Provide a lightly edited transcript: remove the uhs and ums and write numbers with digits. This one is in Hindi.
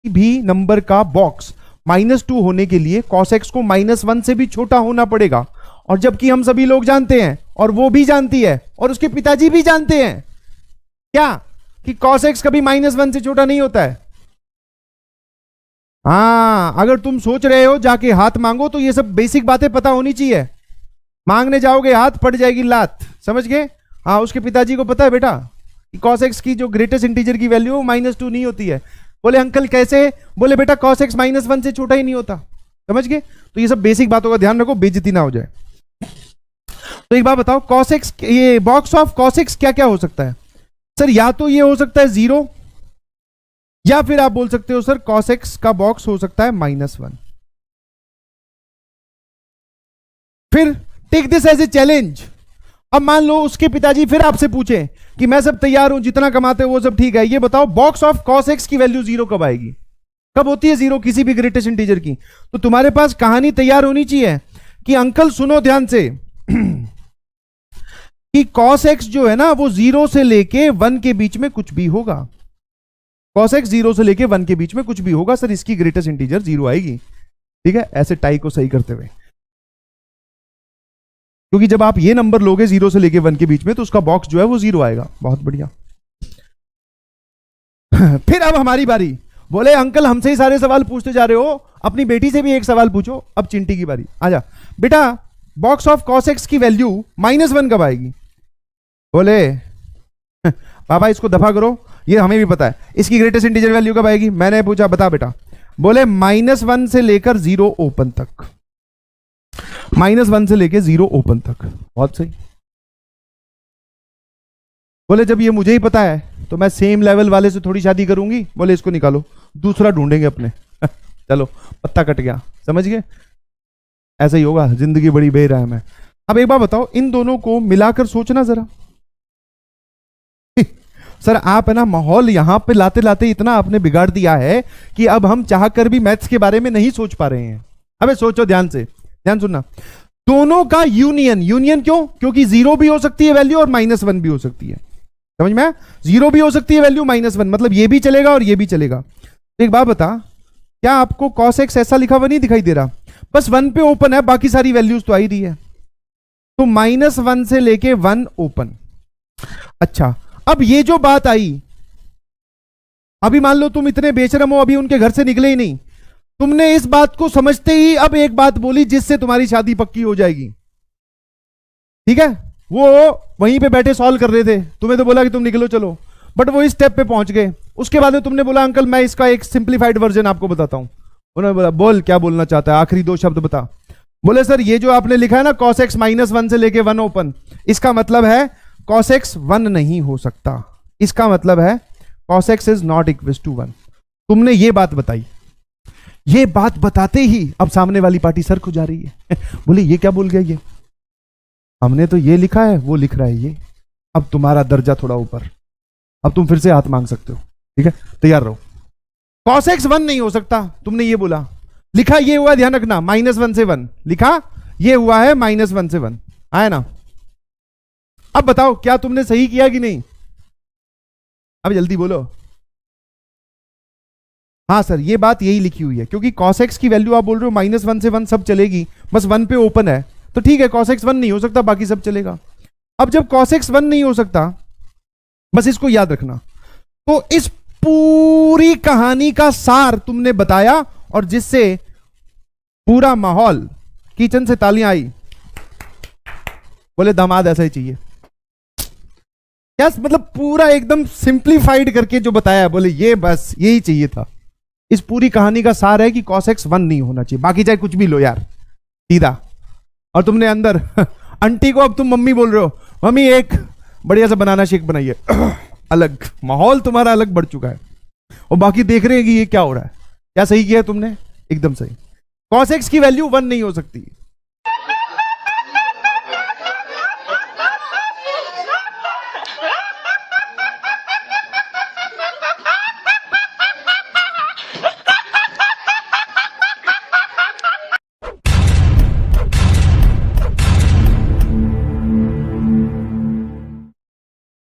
भी नंबर का बॉक्स -2 होने के लिए cos x को -1 से भी छोटा होना पड़ेगा, और जबकि हम सभी लोग जानते हैं और वो भी जानती है और उसके पिताजी भी जानते हैं क्या कि cos x कभी -1 से छोटा नहीं होता है। हाँ, अगर तुम सोच रहे हो जाके हाथ मांगो तो ये सब बेसिक बातें पता होनी चाहिए। मांगने जाओगे हाथ पड़ जाएगी लात, समझ गए। हाँ, उसके पिताजी को पता है बेटा कि cos x की जो ग्रेटेस्ट इंटीजर की वैल्यू -2 नहीं होती है। बोले अंकल कैसे? बोले बेटा cos x -1 से छोटा ही नहीं होता, समझ गए। तो ये सब बेसिक बातों का ध्यान रखो, बेइज्जती ना हो जाए। तो एक बात बताओ, cos x, ये बॉक्स ऑफ cos x क्या क्या हो सकता है सर? या तो ये हो सकता है 0, या फिर आप बोल सकते हो सर cos x का बॉक्स हो सकता है -1। फिर take this as a challenge. अब मान लो उसके पिताजी फिर आपसे पूछे कि मैं सब तैयार हूं, जितना कमाते हो वो सब ठीक है, ये बताओ बॉक्स ऑफ cos x की वैल्यू 0 कब आएगी? कब होती है 0 किसी भी ग्रेटेस्ट इंटीजर की? तो तुम्हारे पास कहानी तैयार होनी चाहिए कि अंकल सुनो ध्यान से कि cos x जो है ना वो 0 से लेके 1 के बीच में कुछ भी होगा। cos x 0 से लेके 1 के बीच में कुछ भी होगा सर, इसकी ग्रेटेस्ट इंटीजर 0 आएगी। ठीक है, ऐसे टाई को सही करते हुए, क्योंकि जब आप ये नंबर लोगे 0 से लेके 1 के बीच में तो उसका बॉक्स जो है वो 0 आएगा। बहुत बढ़िया। फिर अब हमारी बारी। बोले अंकल हमसे ही सारे सवाल पूछते जा रहे हो, अपनी बेटी से भी एक सवाल पूछो। अब चिंटी की बारी, आजा बेटा, बॉक्स ऑफ cos x की वैल्यू -1 कब आएगी? बोले पापा इसको दफा करो, ये हमें भी पता है, इसकी ग्रेटेस्ट इंटीजर वैल्यू कब आएगी? मैंने पूछा बता बेटा। बोले -1 से लेकर 0 ओपन तक, -1 से लेकर 0 ओपन तक। बहुत सही। बोले जब ये मुझे ही पता है तो मैं सेम लेवल वाले से थोड़ी शादी करूंगी। बोले इसको निकालो, दूसरा ढूंढेंगे अपने। चलो पत्ता कट गया, समझ गए। ऐसा ही होगा, जिंदगी बड़ी बेरहम है। अब एक बात बताओ, इन दोनों को मिलाकर सोचना जरा। सर आप है ना माहौल यहां पे लाते लाते इतना आपने बिगाड़ दिया है कि अब हम चाहकर भी मैथ्स के बारे में नहीं सोच पा रहे हैं। अबे सोचो ध्यान से, ध्यान सुनना। दोनों का यूनियन, यूनियन क्यों? क्योंकि 0 भी हो सकती है वैल्यू और -1 भी हो सकती है, समझ में? 0 भी हो सकती है वैल्यू, -1 मतलब ये भी चलेगा और ये भी चलेगा। तो एक बात बता, क्या आपको cos x ऐसा लिखा हुआ नहीं दिखाई दे रहा? बस 1 पे ओपन है, बाकी सारी वैल्यूज तो आ ही रही है। तो -1 से लेके 1 ओपन। अच्छा, अब ये जो बात आई, अभी मान लो तुम इतने बेशरम हो, अभी उनके घर से निकले ही नहीं, तुमने इस बात को समझते ही अब एक बात बोली जिससे तुम्हारी शादी पक्की हो जाएगी। ठीक है, वो वहीं पे बैठे सॉल्व कर रहे थे, तुम्हें तो बोला कि तुम निकलो चलो, बट वो इस स्टेप पे पहुंच गए। उसके बाद में तुमने बोला अंकल मैं इसका एक सिंप्लीफाइड वर्जन आपको बताता हूं। उन्होंने बोला बोल क्या बोलना चाहता है, आखिरी 2 शब्द बता। बोले सर ये जो आपने लिखा है ना cos x -1 से लेके 1 ओपन, इसका मतलब है cos x 1 नहीं हो सकता। इसका मतलब है cos x is not equal to 1। तुमने ये बात बताई, ये बात बताते ही अब सामने वाली पार्टी सर खुजा रही है। बोले ये क्या बोल गया, ये हमने तो ये लिखा है, वो लिख रहा है ये। अब तुम्हारा दर्जा थोड़ा ऊपर, अब तुम फिर से हाथ मांग सकते हो। ठीक है, तैयार रहो। cos x 1 नहीं हो सकता, तुमने ये बोला, लिखा ये हुआ, ध्यान रखना, -1 से 1 लिखा, ये हुआ है -1 से 1, आया ना? अब बताओ क्या तुमने सही किया कि नहीं? अब जल्दी बोलो। हाँ सर ये बात यही लिखी हुई है, क्योंकि cos x की वैल्यू आप बोल रहे हो -1 से 1 सब चलेगी, बस 1 पे ओपन है, तो ठीक है cos x 1 नहीं हो सकता, बाकी सब चलेगा। अब जब cos x 1 नहीं हो सकता, बस इसको याद रखना, तो इस पूरी कहानी का सार तुमने बताया, और जिससे पूरा माहौल, किचन से तालियां आई। बोले दामाद ऐसा ही चाहिए। यस, मतलब पूरा एकदम सिंप्लीफाइड करके जो बताया, बोले ये बस यही चाहिए था। इस पूरी कहानी का सार है कि cos x 1 नहीं होना चाहिए, बाकी चाहे कुछ भी लो यार, सीधा। और तुमने अंदर आंटी को अब तुम मम्मी बोल रहे हो, मम्मी एक बढ़िया सा बनाना शेक बनाइए। अलग माहौल तुम्हारा अलग बढ़ चुका है, और बाकी देख रहे हैं कि ये क्या हो रहा है। क्या सही किया तुमने? एकदम सही। cos x की वैल्यू 1 नहीं हो सकती।